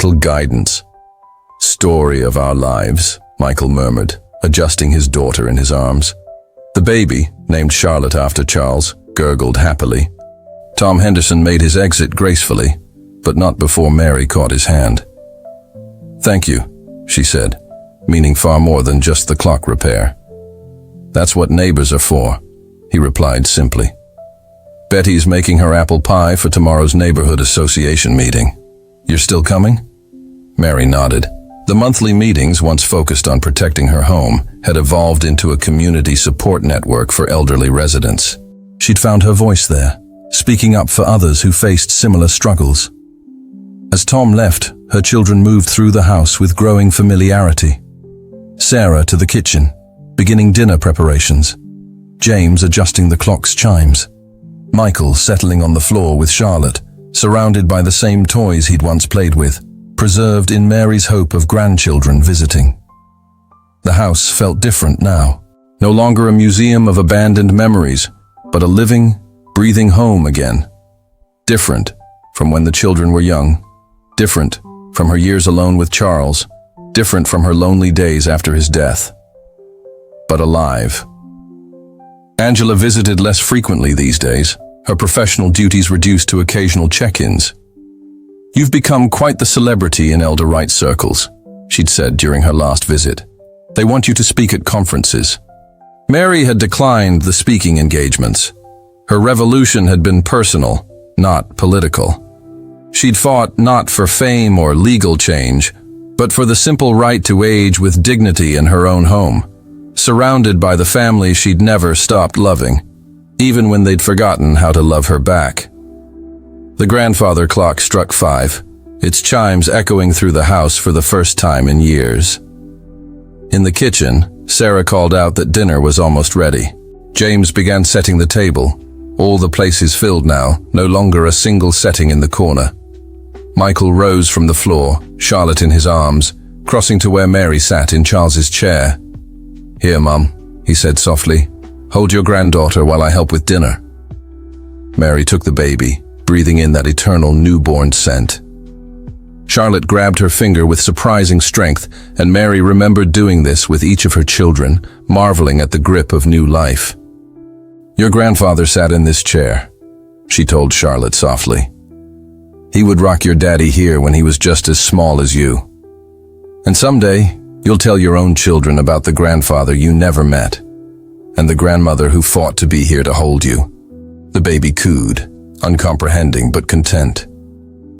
gentle guidance. "Story of our lives," Michael murmured, adjusting his daughter in his arms. The baby, named Charlotte after Charles, gurgled happily. Tom Henderson made his exit gracefully, but not before Mary caught his hand. "Thank you," she said, meaning far more than just the clock repair. "That's what neighbors are for," he replied simply. "Betty's making her apple pie for tomorrow's neighborhood association meeting. You're still coming?" Mary nodded. The monthly meetings, once focused on protecting her home, had evolved into a community support network for elderly residents. She'd found her voice there, speaking up for others who faced similar struggles. As Tom left, her children moved through the house with growing familiarity. Sarah to the kitchen, beginning dinner preparations. James adjusting the clock's chimes. Michael settling on the floor with Charlotte, surrounded by the same toys he'd once played with, preserved in Mary's hope of grandchildren visiting. The house felt different now, no longer a museum of abandoned memories, but a living, breathing home again. Different from when the children were young, different from her years alone with Charles, different from her lonely days after his death, but alive. Angela visited less frequently these days, her professional duties reduced to occasional check-ins. "You've become quite the celebrity in elder rights circles," she'd said during her last visit. "They want you to speak at conferences." Mary had declined the speaking engagements. Her revolution had been personal, not political. She'd fought not for fame or legal change, but for the simple right to age with dignity in her own home, surrounded by the family she'd never stopped loving, even when they'd forgotten how to love her back. The grandfather clock struck 5, its chimes echoing through the house for the first time in years. In the kitchen, Sarah called out that dinner was almost ready. James began setting the table, all the places filled now, no longer a single setting in the corner. Michael rose from the floor, Charlotte in his arms, crossing to where Mary sat in Charles's chair. "Here, Mum," he said softly. "Hold your granddaughter while I help with dinner." Mary took the baby, breathing in that eternal newborn scent. Charlotte grabbed her finger with surprising strength, and Mary remembered doing this with each of her children, marveling at the grip of new life. "Your grandfather sat in this chair," she told Charlotte softly. "He would rock your daddy here when he was just as small as you. And someday, you'll tell your own children about the grandfather you never met, and the grandmother who fought to be here to hold you." The baby cooed, uncomprehending but content.